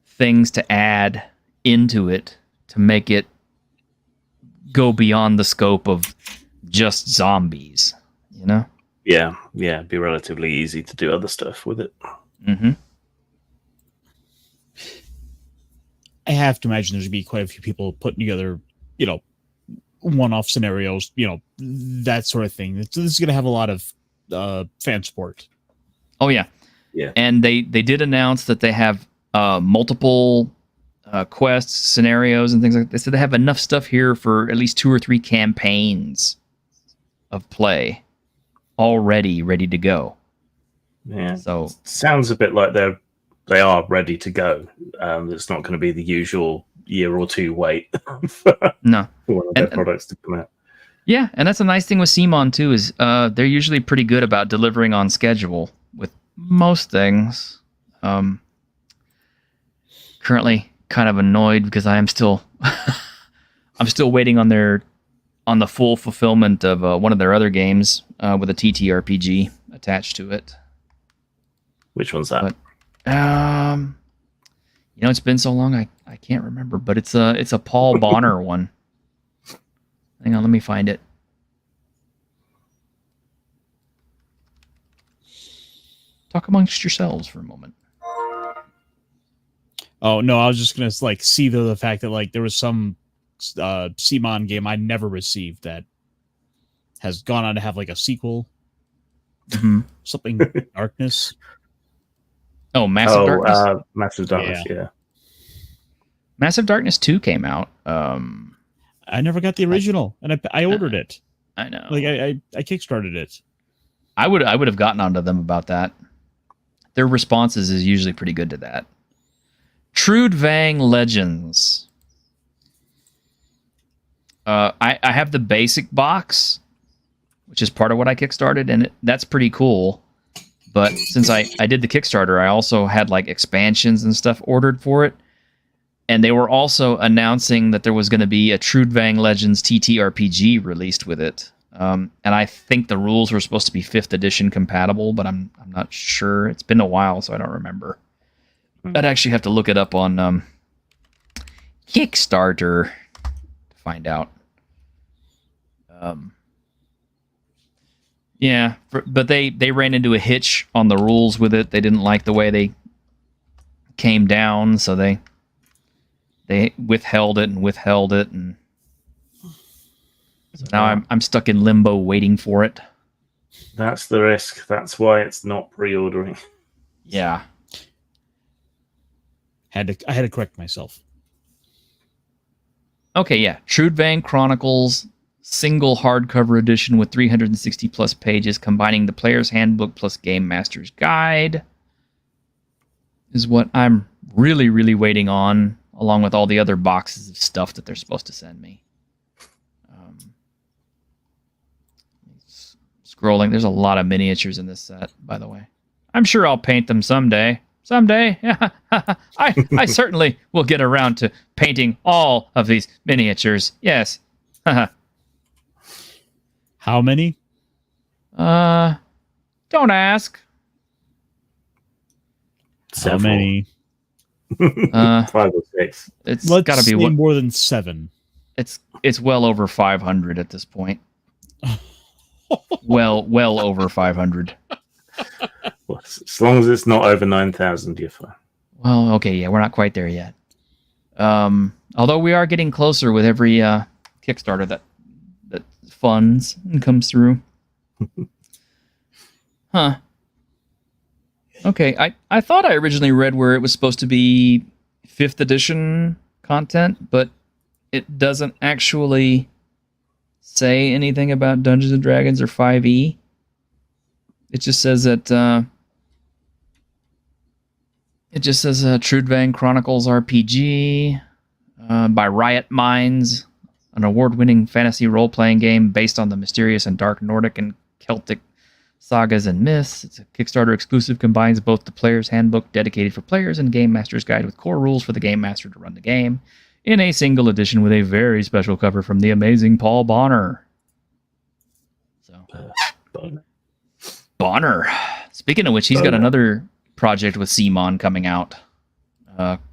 things to add into it to make it go beyond the scope of just zombies, you know? Yeah, it'd be relatively easy to do other stuff with it. Mm-hmm. I have to imagine there's going to be quite a few people putting together, one-off scenarios, that sort of thing. This is going to have a lot of fan support. Oh, yeah. Yeah. And they did announce that they have multiple quests, scenarios, and things like that. They said they have enough stuff here for at least 2 or 3 campaigns of play already ready to go. Yeah. So sounds a bit like they are ready to go. It's not going to be the usual year or 2 wait for no one of their products to come out. Yeah, and that's a nice thing with CMON too, is they're usually pretty good about delivering on schedule with most things. Currently kind of annoyed because I am still I'm still waiting on the full fulfillment of one of their other games with a TTRPG attached to it. Which one's that? But, it's been so long I can't remember, but it's a Paul Bonner one. Hang on, let me find it. Talk amongst yourselves for a moment. Oh no, I was just gonna see the fact that there was some CMON game I never received that has gone on to have a sequel. Mm-hmm. Something Darkness. Oh, Massive Darkness. Massive Darkness. Yeah. Massive Darkness 2 came out. I never got the original, and I ordered it. I know. I kickstarted it. I would have gotten onto them about that. Their responses is usually pretty good to that. Trudvang Legends. I have the basic box, which is part of what I kickstarted, and that's pretty cool. But since I did the Kickstarter, I also had expansions and stuff ordered for it. And they were also announcing that there was going to be a Trudvang Legends TTRPG released with it. And I think the rules were supposed to be 5th edition compatible, but I'm not sure. It's been a while, so I don't remember. I'd actually have to look it up on Kickstarter to find out. Yeah, but they ran into a hitch on the rules with it. They didn't like the way they came down, so they withheld it, and so now I'm stuck in limbo waiting for it. That's the risk. That's why it's not pre-ordering. Yeah. I had to correct myself. Okay, yeah. Trudvang Chronicles, single hardcover edition with 360 plus pages, combining the player's handbook plus game master's guide, is what I'm really, really waiting on, along with all the other boxes of stuff that they're supposed to send me. Scrolling, there's a lot of miniatures in this set, by the way. I'm sure I'll paint them someday. Someday, yeah. I certainly will get around to painting all of these miniatures. Yes. How many? Don't ask. How many? 5 or 6. It's Let's got to be say more than 7. It's well over 500 at this point. well over 500. Well, as long as it's not over 9,000, you're fine. Well, okay, yeah, we're not quite there yet. Although we are getting closer with every Kickstarter that funds and comes through. Huh. Okay, I thought I originally read where it was supposed to be 5th edition content, but it doesn't actually say anything about Dungeons and Dragons or 5e. It just says that Trudvang Chronicles RPG by Riot Minds, an award-winning fantasy role-playing game based on the mysterious and dark Nordic and Celtic Sagas and Myths. It's a Kickstarter exclusive, combines both the player's handbook dedicated for players and Game Master's guide with core rules for the Game Master to run the game in a single edition with a very special cover from the amazing Paul Bonner. So, Bonner. Speaking of which, he's got another project with CMON coming out.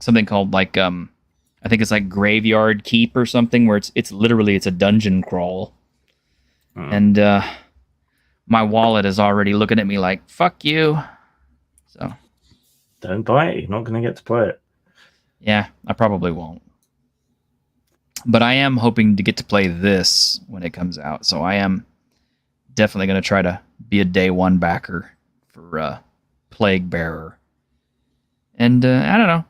Something called like I think it's like Graveyard Keep or something, where it's literally a dungeon crawl. And my wallet is already looking at me like, fuck you. So don't buy it. You're not going to get to play it. Yeah, I probably won't. But I am hoping to get to play this when it comes out. So I am definitely going to try to be a day one backer for Plague Bearer. And I don't know.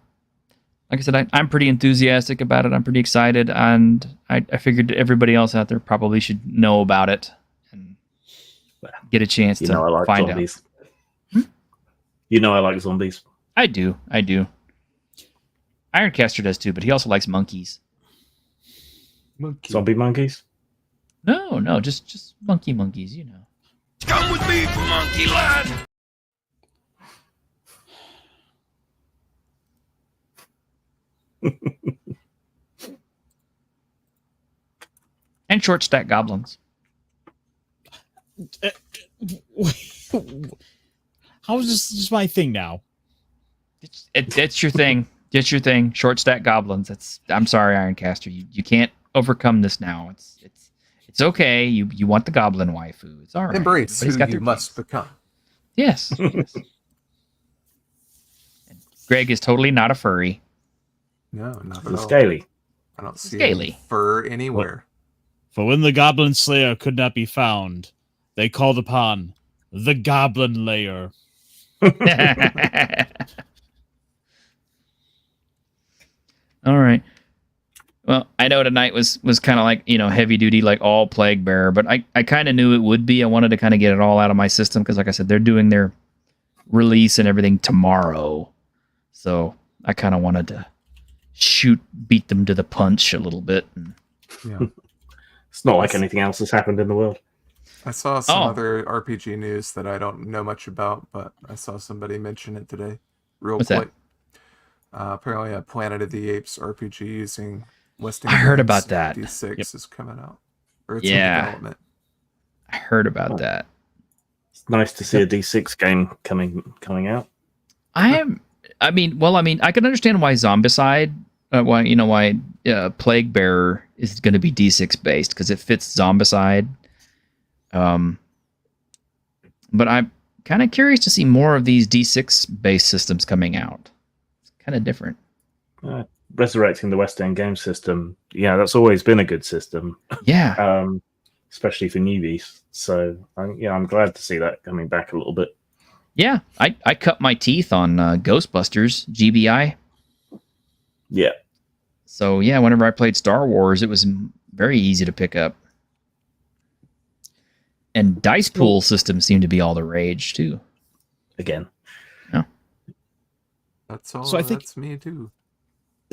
Like I said, I'm pretty enthusiastic about it. I'm pretty excited. And I figured everybody else out there probably should know about it and get a chance to I like find zombies. out. You know I like zombies. I do. Ironcaster does too, but he also likes monkeys. Zombie monkeys? No, just monkeys, you know. Come with me, monkey lad. And short stack goblins. How is this just my thing now? It's your thing. It's your thing. Short stack goblins. I'm sorry, Ironcaster. You can't overcome this now. It's okay. You want the goblin waifu. It's all right. Embrace Everybody's who got you their must taste. become. Yes. Yes. And Greg is totally not a furry. No, not at The all. scaly. I don't see Scaly. any fur anywhere. For when the Goblin Slayer could not be found, they called upon the Goblin Layer. All right. Well, I know tonight was kind of like, heavy duty, like all Plague Bearer, but I kind of knew it would be. I wanted to kind of get it all out of my system because, like I said, they're doing their release and everything tomorrow. So I kind of wanted to beat them to the punch a little bit. Yeah. It's not like anything else that's happened in the world. I saw some other RPG news that I don't know much about, but I saw somebody mention it today. What's that? Apparently a Planet of the Apes RPG using Westing. I heard about that. D6 is coming out. Or it's in development. I heard about that. It's nice to see a D6 game coming out. I can understand why Zombicide, why Plague Bearer is going to be D6 based because it fits Zombicide. But I'm kind of curious to see more of these D6 based systems coming out. It's kind of different. Resurrecting the West End game system, that's always been a good system. Yeah. Especially for newbies. So I'm glad to see that coming back a little bit. Yeah, I cut my teeth on Ghostbusters GBI. Yeah. So yeah, whenever I played Star Wars, it was very easy to pick up. And dice pool systems seem to be all the rage too. Again. Yeah. That's all. So I think- that's me too.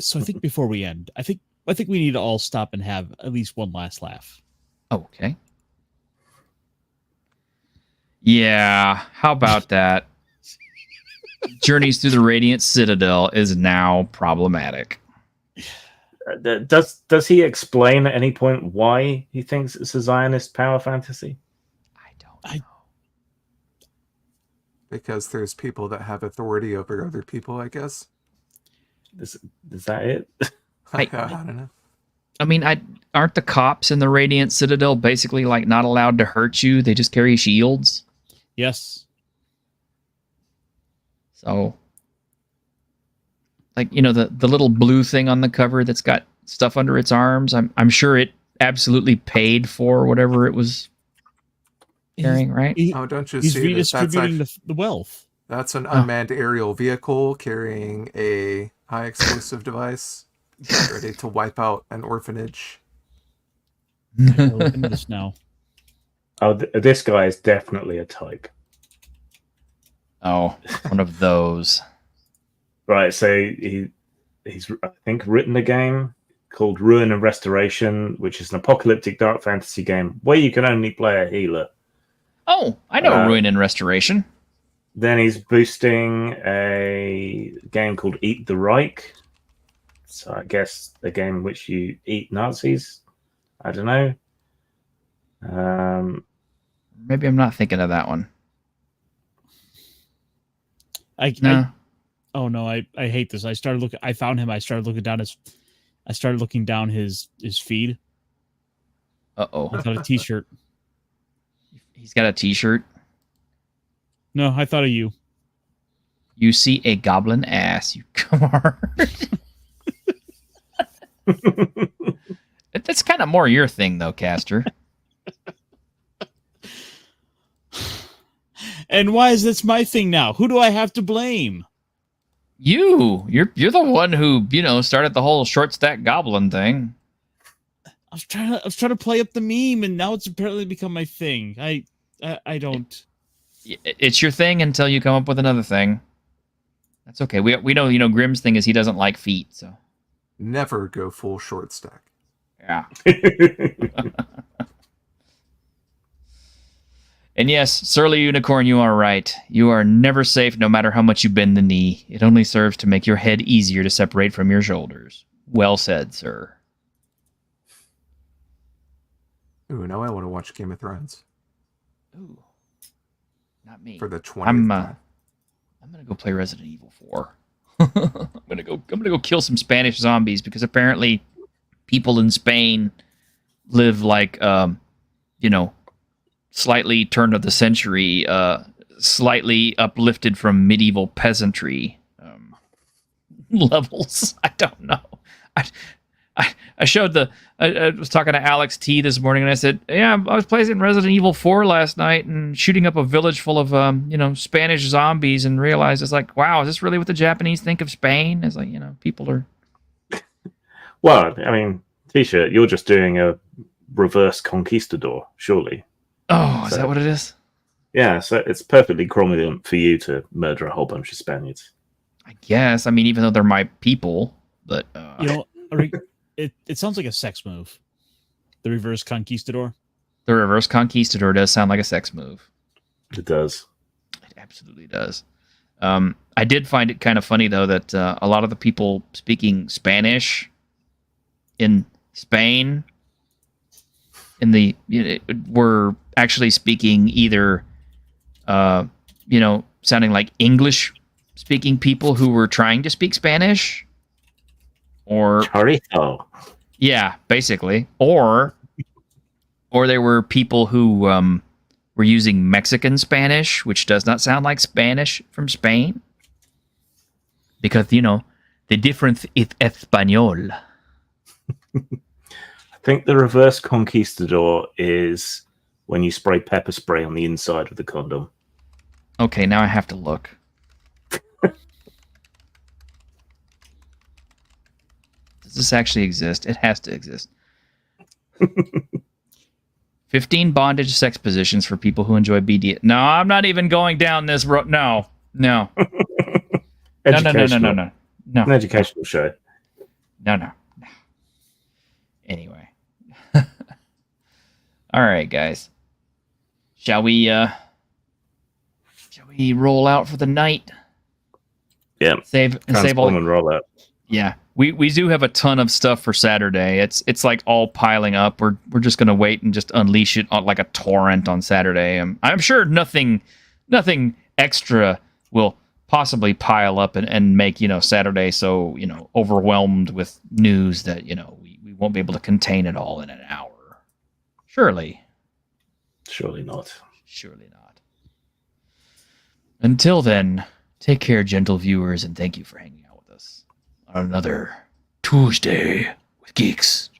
So I think before we end, I think we need to all stop and have at least one last laugh. Okay. Yeah, how about that? Journeys through the Radiant Citadel is now problematic. Does he explain at any point why he thinks it's a Zionist power fantasy? I don't know. Because there's people that have authority over other people, I guess. Is that it? I don't know. I mean, aren't the cops in the Radiant Citadel basically like not allowed to hurt you? They just carry shields. Yes. So, like, the little blue thing on the cover that's got stuff under its arms. I'm sure it absolutely paid for whatever it was carrying, right? Oh, don't you He's see that that's redistributing the wealth. That's an unmanned aerial vehicle carrying a high explosive device ready to wipe out an orphanage. We're looking at this now. Oh, this guy is definitely a type. Oh, one of those. Right, so he's I think written a game called Ruin and Restoration, which is an apocalyptic dark fantasy game where you can only play a healer. Oh, I know Ruin and Restoration. Then he's boosting a game called Eat the Reich. So I guess a game in which you eat Nazis. I don't know. Maybe I'm not thinking of that one. I hate this. I found him. I started looking down his feed. Uh-oh. I thought a t-shirt. He's got a t-shirt. No, I thought of you. You see a goblin ass, you coward. That's kind of more your thing, though, Caster. And why is this my thing now? Who do I have to blame? You're the one who, started the whole short stack goblin thing. I was trying to play up the meme, and now it's apparently become my thing. I don't. It's your thing until you come up with another thing. That's okay. We know, Grimm's thing is he doesn't like feet, so. Never go full short stack. Yeah. And yes, Surly Unicorn, you are right. You are never safe no matter how much you bend the knee. It only serves to make your head easier to separate from your shoulders. Well said, sir. Ooh, now I want to watch Game of Thrones. Ooh. Not me. For the 20th I'm time. gonna go play Resident Evil 4. I'm gonna go kill some Spanish zombies because apparently people in Spain live like slightly turn of the century, slightly uplifted from medieval peasantry levels. I don't know. I showed I was talking to Alex T this morning, and I said, yeah, I was playing Resident Evil 4 last night and shooting up a village full of, Spanish zombies, and realized it's like, wow, is this really what the Japanese think of Spain? It's like, people are... Well, I mean, T-shirt, you're just doing a reverse conquistador, surely. Oh, is that what it is? Yeah, so it's perfectly cromulent for you to murder a whole bunch of Spaniards. I guess. I mean, even though they're my people, but... It sounds like a sex move. The reverse conquistador. The reverse conquistador does sound like a sex move. It does. It absolutely does. I did find it kind of funny, though, that a lot of the people speaking Spanish in Spain were actually speaking either, sounding like English-speaking people who were trying to speak Spanish, or Chorizo. Yeah, basically, or they were people who were using Mexican Spanish, which does not sound like Spanish from Spain, because the difference is español. I think the reverse conquistador is when you spray pepper spray on the inside of the condom. Okay, now I have to look. Does this actually exist? It has to exist. 15 bondage sex positions for people who enjoy BD. No, I'm not even going down this road. No. No. No. An educational show. No. Anyway. All right, guys. Shall we roll out for the night? Yeah. Save all and roll out. Yeah. We do have a ton of stuff for Saturday. It's like all piling up. We're just gonna wait and just unleash it on like a torrent on Saturday. I'm sure nothing extra will possibly pile up and make Saturday so overwhelmed with news that we won't be able to contain it all in an hour. Surely not. Surely not. Until then, take care, gentle viewers, and thank you for hanging out with us on another Tuesday with Geeks.